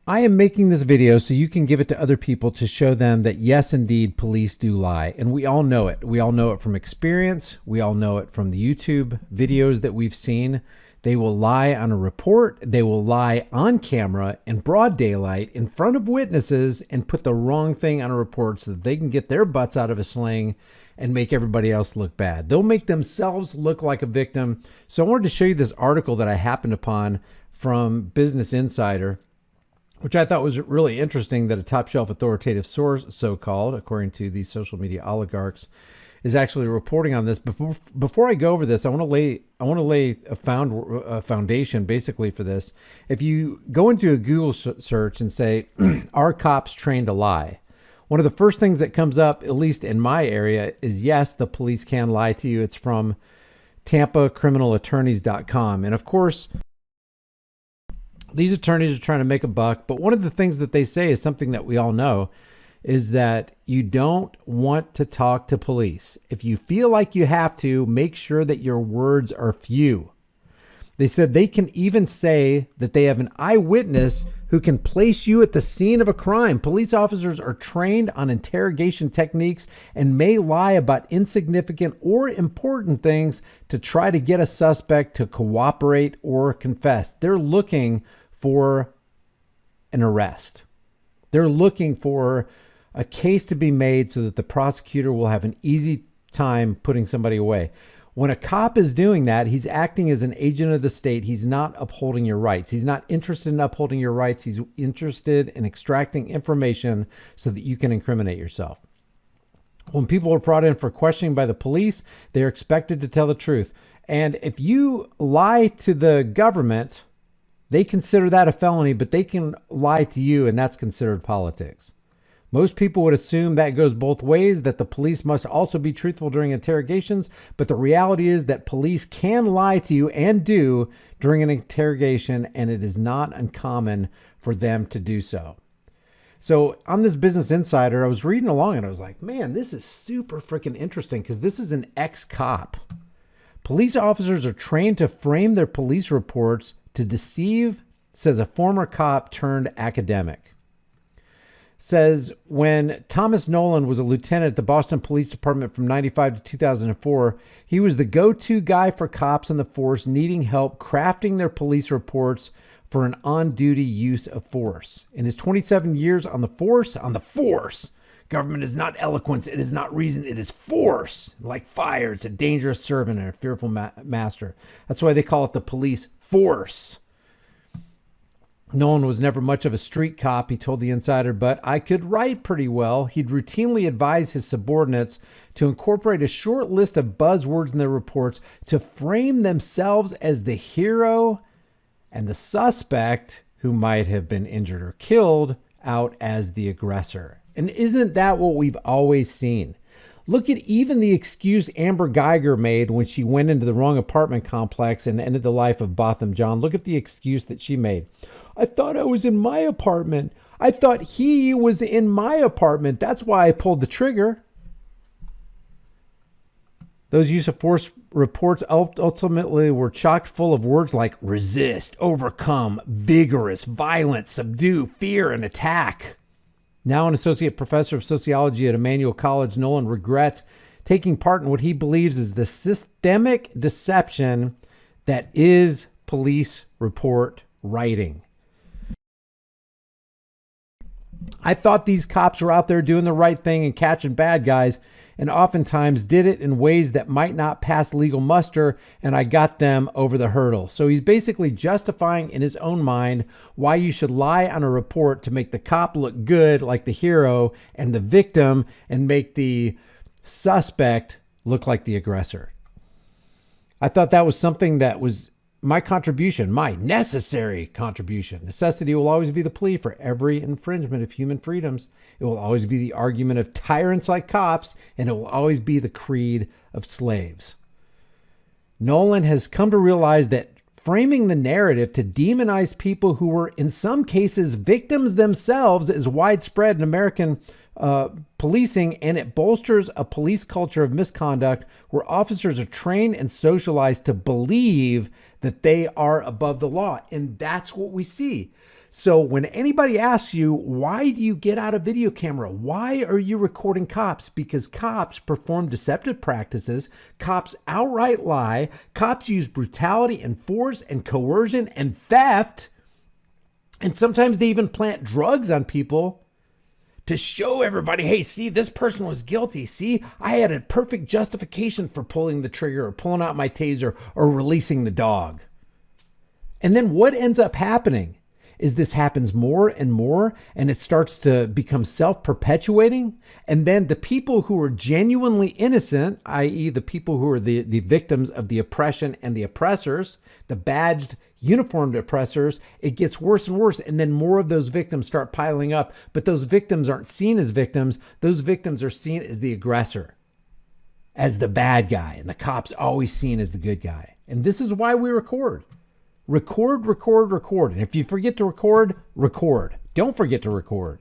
I am making this video so you can give it to other people to show them that yes, indeed, police do lie. And we all know it. We all know it from experience. We all know it from the YouTube videos that we've seen. They will lie on a report. They will lie on camera in broad daylight in front of witnesses and put the wrong thing on a report so that they can get their butts out of a sling and make everybody else look bad. They'll make themselves look like a victim. So I wanted to show you this article that I happened upon from Business Insider, which I thought was really interesting, that a top shelf authoritative source, so-called, according to these social media oligarchs, is actually reporting on this. Before I go over this, I want to lay a foundation basically for this. If you go into a Google search and say, "Are cops trained to lie?" one of the first things that comes up, at least in my area, is yes, the police can lie to you. It's from TampaCriminalAttorneys.com, and of course, these attorneys are trying to make a buck, but one of the things that they say is something that we all know, is that you don't want to talk to police. If you feel like you have to, make sure that your words are few. They said they can even say that they have an eyewitness who can place you at the scene of a crime. Police officers are trained on interrogation techniques and may lie about insignificant or important things to try to get a suspect to cooperate or confess. They're looking for an arrest. They're looking for a case to be made so that the prosecutor will have an easy time putting somebody away. When a cop is doing that, he's acting as an agent of the state. He's not upholding your rights. He's not interested in upholding your rights. He's interested in extracting information so that you can incriminate yourself. When people are brought in for questioning by the police, they're expected to tell the truth. And if you lie to the government, they consider that a felony, but they can lie to you, and that's considered politics. Most people would assume that goes both ways, that the police must also be truthful during interrogations, but the reality is that police can lie to you and do during an interrogation, and it is not uncommon for them to do so. So on this Business Insider, I was reading along and I was like, man, this is super freaking interesting, because this is an ex-cop. Police officers are trained to frame their police reports to deceive, says a former cop turned academic. Says when Thomas Nolan was a lieutenant at the Boston Police Department from 95 to 2004, he was the go-to guy for cops on the force needing help crafting their police reports for an on-duty use of force. In his 27 years on the force, government is not eloquence, it is not reason, it is force. Like fire, it's a dangerous servant and a fearful master. That's why they call it the police force. Nolan was never much of a street cop, he told the Insider, but I could write pretty well. He'd routinely advise his subordinates to incorporate a short list of buzzwords in their reports to frame themselves as the hero and the suspect, who might have been injured or killed, out as the aggressor. And isn't that what we've always seen? Look at even the excuse Amber Geiger made when she went into the wrong apartment complex and ended the life of Botham Jean. Look at the excuse that she made. I thought I was in my apartment. I thought he was in my apartment. That's why I pulled the trigger. Those use of force reports ultimately were chock full of words like resist, overcome, vigorous, violent, subdue, fear, and attack. Now an associate professor of sociology at Emmanuel College, Nolan regrets taking part in what he believes is the systemic deception that is police report writing. I thought these cops were out there doing the right thing and catching bad guys, and oftentimes did it in ways that might not pass legal muster, and I got them over the hurdle. So he's basically justifying in his own mind why you should lie on a report to make the cop look good like the hero and the victim, and make the suspect look like the aggressor. I thought that was something that was my contribution, my necessary contribution. Necessity will always be the plea for every infringement of human freedoms. It will always be the argument of tyrants like cops, and it will always be the creed of slaves. Nolan has come to realize that framing the narrative to demonize people who were in some cases victims themselves is widespread in American policing, and it bolsters a police culture of misconduct where officers are trained and socialized to believe that they are above the law. And that's what we see. So when anybody asks you, why do you get out a video camera? Why are you recording cops? Because cops perform deceptive practices. Cops outright lie. Cops use brutality and force and coercion and theft. And sometimes they even plant drugs on people to show everybody, hey, see, this person was guilty. See, I had a perfect justification for pulling the trigger or pulling out my taser or releasing the dog. And then what ends up happening is this happens more and more, and it starts to become self-perpetuating. And then the people who are genuinely innocent, i.e. the people who are the victims of the oppression and the oppressors, the badged, uniformed oppressors, it gets worse and worse. And then more of those victims start piling up. But those victims aren't seen as victims. Those victims are seen as the aggressor, as the bad guy. And the cop's always seen as the good guy. And this is why we record. Record, record, record. And if you forget to record, record. Don't forget to record.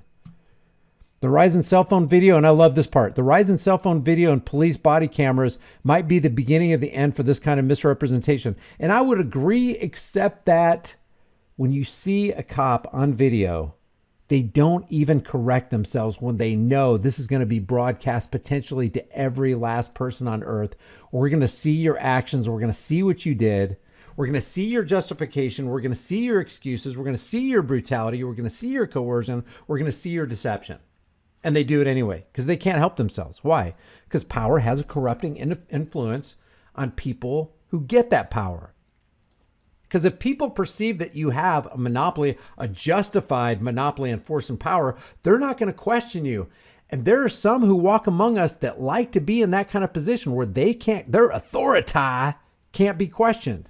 The rise in cell phone video, and I love this part, the rise in cell phone video and police body cameras might be the beginning of the end for this kind of misrepresentation. And I would agree, except that when you see a cop on video, they don't even correct themselves when they know this is going to be broadcast potentially to every last person on earth. We're going to see your actions. We're going to see what you did. We're going to see your justification. We're going to see your excuses. We're going to see your brutality. We're going to see your coercion. We're going to see your deception. And they do it anyway because they can't help themselves. Why? Because power has a corrupting influence on people who get that power. Because if people perceive that you have a monopoly, a justified monopoly on force and power, they're not going to question you. And there are some who walk among us that like to be in that kind of position where they can't, their authority can't be questioned.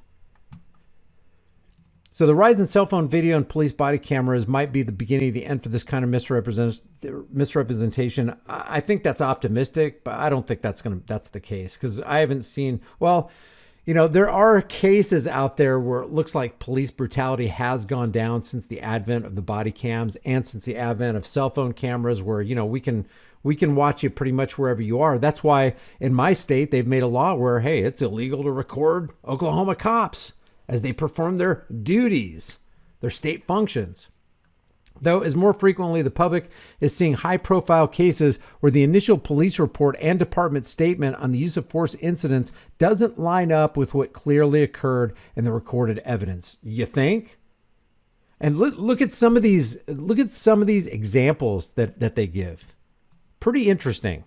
So the rise in cell phone video and police body cameras might be the beginning of the end for this kind of misrepresentation. I think that's optimistic, but I don't think that's the case because I haven't seen, well, you know, there are cases out there where it looks like police brutality has gone down since the advent of the body cams and since the advent of cell phone cameras where, you know, we can watch you pretty much wherever you are. That's why in my state, they've made a law where, hey, it's illegal to record Oklahoma cops as they perform their duties, their state functions. Though, as more frequently the public is seeing high-profile cases where the initial police report and department statement on the use of force incidents doesn't line up with what clearly occurred in the recorded evidence. You think? And look at some of these. Look at some of these examples that they give. Pretty interesting.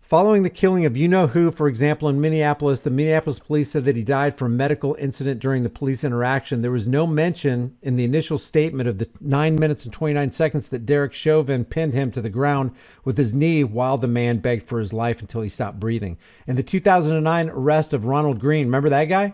Following the killing of you-know-who, for example, in Minneapolis, the Minneapolis police said that he died from a medical incident during the police interaction. There was no mention in the initial statement of the 9 minutes and 29 seconds that Derek Chauvin pinned him to the ground with his knee while the man begged for his life until he stopped breathing. And the 2009 arrest of Ronald Green, remember that guy?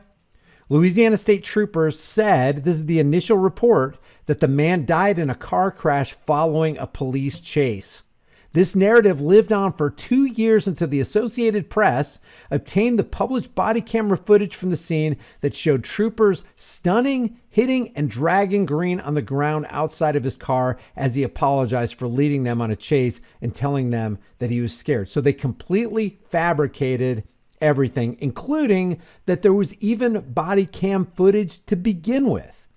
Louisiana state troopers said, this is the initial report, that the man died in a car crash following a police chase. This narrative lived on for 2 years until the Associated Press obtained the published body camera footage from the scene that showed troopers stunning, hitting, and dragging Green on the ground outside of his car as he apologized for leading them on a chase and telling them that he was scared. So they completely fabricated everything, including that there was even body cam footage to begin with.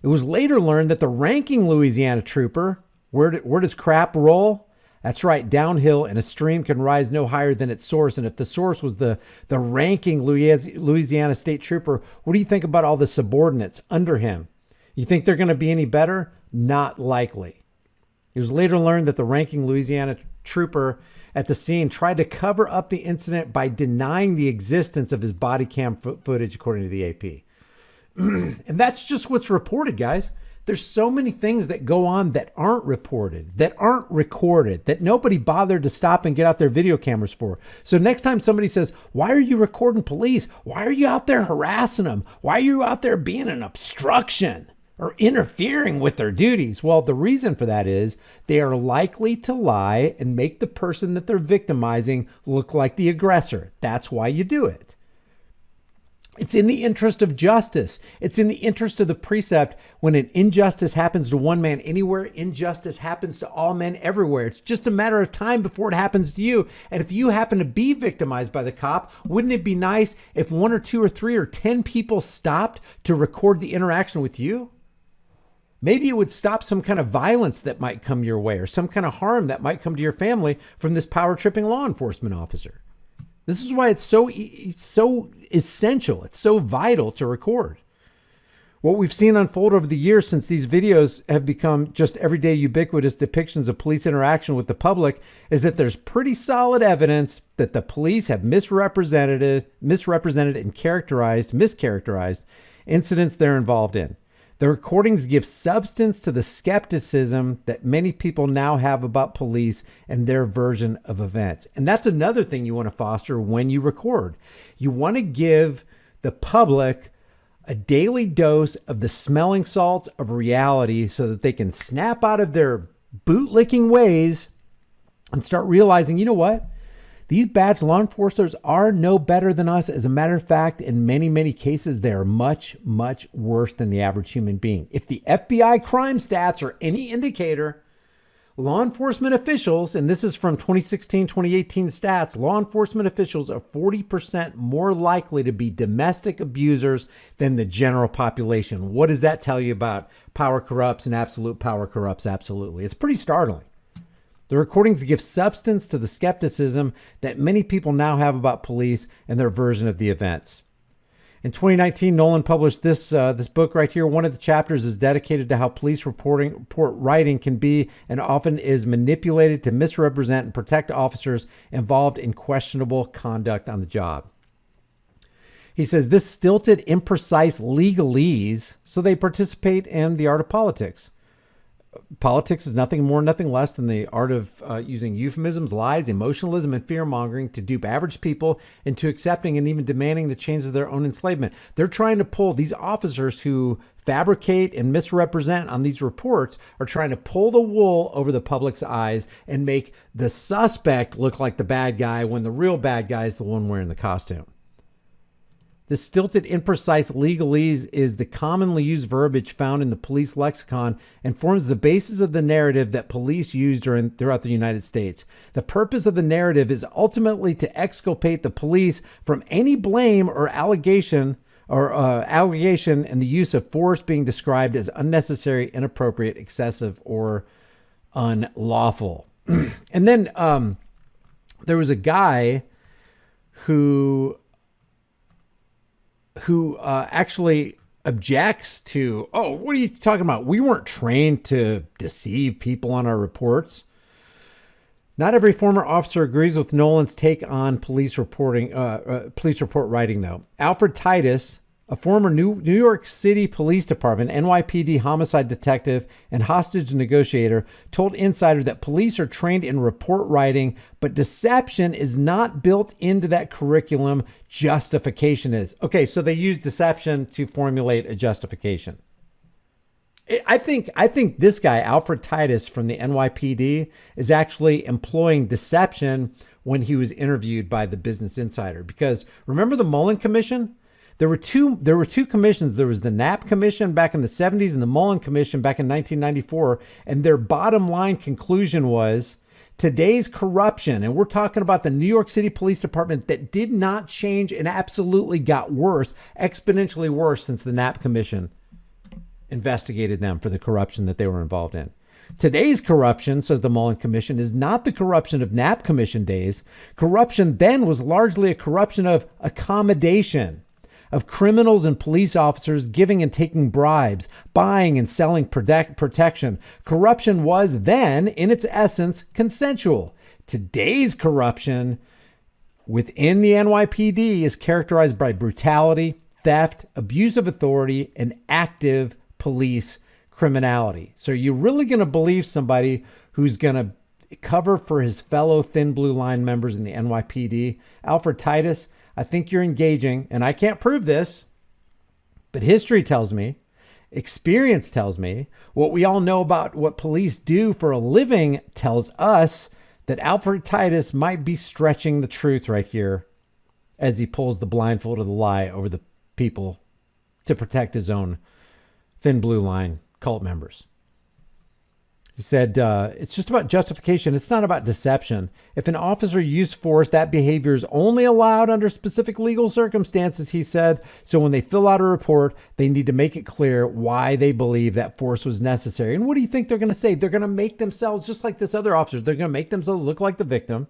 It was later learned that the ranking Louisiana trooper, where does crap roll? That's right, downhill, and a stream can rise no higher than its source. And if the source was the ranking Louisiana state trooper, what do you think about all the subordinates under him? You think they're going to be any better? Not likely. It was later learned that the ranking Louisiana trooper at the scene tried to cover up the incident by denying the existence of his body cam footage, according to the AP. And that's just what's reported, guys. There's so many things that go on that aren't reported, that aren't recorded, that nobody bothered to stop and get out their video cameras for. So next time somebody says, why are you recording police? Why are you out there harassing them? Why are you out there being an obstruction or interfering with their duties? Well, the reason for that is they are likely to lie and make the person that they're victimizing look like the aggressor. That's why you do it. It's in the interest of justice. It's in the interest of the precept. When an injustice happens to one man anywhere, injustice happens to all men everywhere. It's just a matter of time before it happens to you. And if you happen to be victimized by the cop, wouldn't it be nice if 1 or 2 or 3 or 10 people stopped to record the interaction with you? Maybe it would stop some kind of violence that might come your way or some kind of harm that might come to your family from this power tripping law enforcement officer. This is why it's so essential. It's so vital to record. What we've seen unfold over the years since these videos have become just everyday ubiquitous depictions of police interaction with the public is that there's pretty solid evidence that the police have misrepresented and mischaracterized incidents they're involved in. The recordings give substance to the skepticism that many people now have about police and their version of events. And that's another thing you want to foster when you record. You want to give the public a daily dose of the smelling salts of reality so that they can snap out of their bootlicking ways and start realizing, you know what? These badge law enforcers are no better than us. As a matter of fact, in many, many cases, they are much, much worse than the average human being. If the FBI crime stats are any indicator, law enforcement officials, and this is from 2016, 2018 stats, law enforcement officials are 40% more likely to be domestic abusers than the general population. What does that tell you about power corrupts and absolute power corrupts? Absolutely. It's pretty startling. The recordings give substance to the skepticism that many people now have about police and their version of the events. In 2019, Nolan published this book right here. One of the chapters is dedicated to how police report writing can be and often is manipulated to misrepresent and protect officers involved in questionable conduct on the job. He says this stilted, imprecise legalese, so they participate in the art of politics. Politics is nothing more, nothing less than the art of using euphemisms, lies, emotionalism, and fear-mongering to dupe average people into accepting and even demanding the change of their own enslavement. They're trying to pull these officers who fabricate and misrepresent on these reports are trying to pull the wool over the public's eyes and make the suspect look like the bad guy when the real bad guy is the one wearing the costume. The stilted, imprecise legalese is the commonly used verbiage found in the police lexicon and forms the basis of the narrative that police use throughout the United States. The purpose of the narrative is ultimately to exculpate the police from any blame or allegation and the use of force being described as unnecessary, inappropriate, excessive, or unlawful. And then there was a guy who actually objects to, oh, what are you talking about? We weren't trained to deceive people on our reports. Not every former officer agrees with Nolan's take on police report writing, though. Alfred Titus, a former New York City Police Department, NYPD homicide detective and hostage negotiator, told Insider that police are trained in report writing, but deception is not built into that curriculum. Justification is. Okay, so they use deception to formulate a justification. I think this guy, Alfred Titus from the NYPD, is actually employing deception when he was interviewed by the Business Insider. Because remember the Mullen Commission? There were two commissions. There was the Knapp Commission back in the 70s and the Mullen Commission back in 1994. And their bottom line conclusion was today's corruption, and we're talking about the New York City Police Department that did not change and absolutely got worse, exponentially worse since the Knapp Commission investigated them for the corruption that they were involved in. Today's corruption, says the Mullen Commission, is not the corruption of Knapp Commission days. Corruption then was largely a corruption of accommodation, of criminals and police officers giving and taking bribes, buying and selling protection. Corruption was then, in its essence, consensual. Today's corruption within the NYPD is characterized by brutality, theft, abuse of authority, and active police criminality. So you're really going to believe somebody who's going to cover for his fellow thin blue line members in the NYPD? Alfred Titus, I think you're engaging, and I can't prove this, but history tells me, experience tells me, what we all know about what police do for a living tells us that Alfred Titus might be stretching the truth right here as he pulls the blindfold of the lie over the people to protect his own thin blue line cult members. He said, it's just about justification. It's not about deception. If an officer used force, that behavior is only allowed under specific legal circumstances, he said. So when they fill out a report, they need to make it clear why they believe that force was necessary. And what do you think they're going to say? They're going to make themselves, just like this other officer, they're going to make themselves look like the victim.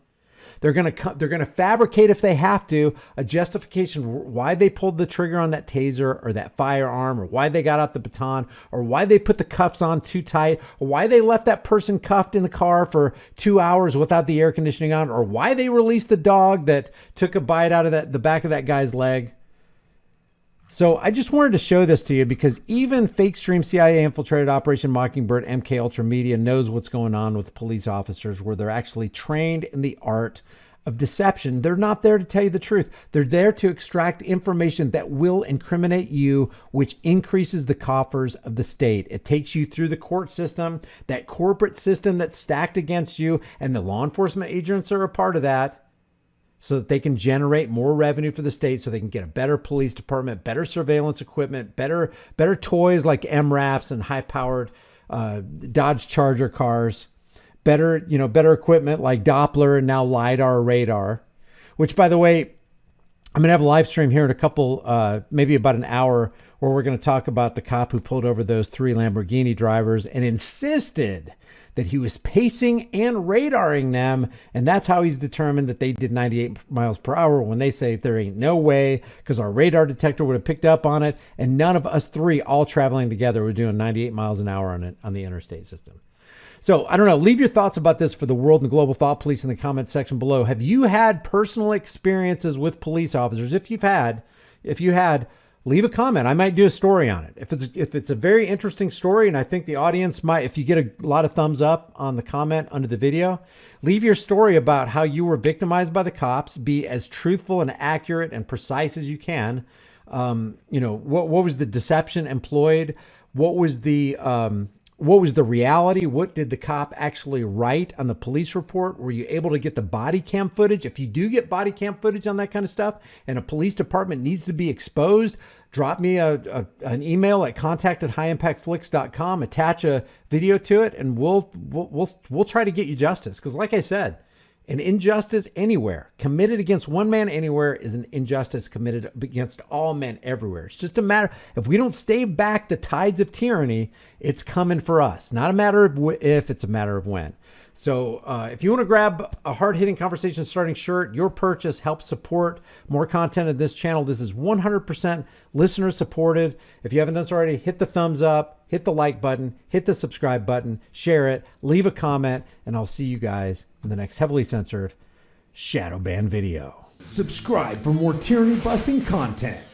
They're going to fabricate, if they have to, a justification why they pulled the trigger on that taser or that firearm, or why they got out the baton, or why they put the cuffs on too tight, or why they left that person cuffed in the car for 2 hours without the air conditioning on, or why they released the dog that took a bite out of the back of that guy's leg. So I just wanted to show this to you because even fake stream CIA infiltrated Operation Mockingbird MK Ultra Media knows what's going on with police officers, where they're actually trained in the art of deception. They're not there to tell you the truth. They're there to extract information that will incriminate you, which increases the coffers of the state. It takes you through the court system, that corporate system that's stacked against you, and the law enforcement agents are a part of that, so that they can generate more revenue for the state, so they can get a better police department, better surveillance equipment, better toys like MRAPs and high-powered Dodge Charger cars, better equipment like Doppler and now LiDAR radar, which, by the way, I'm going to have a live stream here in a couple, maybe about an hour, where we're going to talk about the cop who pulled over those 3 Lamborghini drivers and insisted that he was pacing and radaring them. And that's how he's determined that they did 98 miles per hour, when they say there ain't no way, because our radar detector would have picked up on it. And none of us 3 all traveling together were doing 98 miles an hour on the interstate system. So I don't know. Leave your thoughts about this for the World and Global Thought Police in the comment section below. Have you had personal experiences with police officers? If you had, leave a comment. I might do a story on it. If it's a very interesting story, and I think the audience might, if you get a lot of thumbs up on the comment under the video, leave your story about how you were victimized by the cops. Be as truthful and accurate and precise as you can. What was the deception employed? What was the reality? What did the cop actually write on the police report? Were you able to get the body cam footage? If you do get body cam footage on that kind of stuff and a police department needs to be exposed, drop me an email at contact@highimpactflix.com, attach a video to it, and we'll try to get you justice. Because like I said, an injustice anywhere committed against one man anywhere is an injustice committed against all men everywhere. It's just a matter, if we don't stave back the tides of tyranny, it's coming for us. Not a matter of if, it's a matter of when. So if you want to grab a hard-hitting conversation starting shirt, your purchase helps support more content of this channel. This is 100% listener supported. If you haven't done so already, hit the thumbs up, hit the like button, hit the subscribe button, share it, leave a comment, and I'll see you guys in the next heavily censored shadow ban video. Subscribe for more tyranny busting content.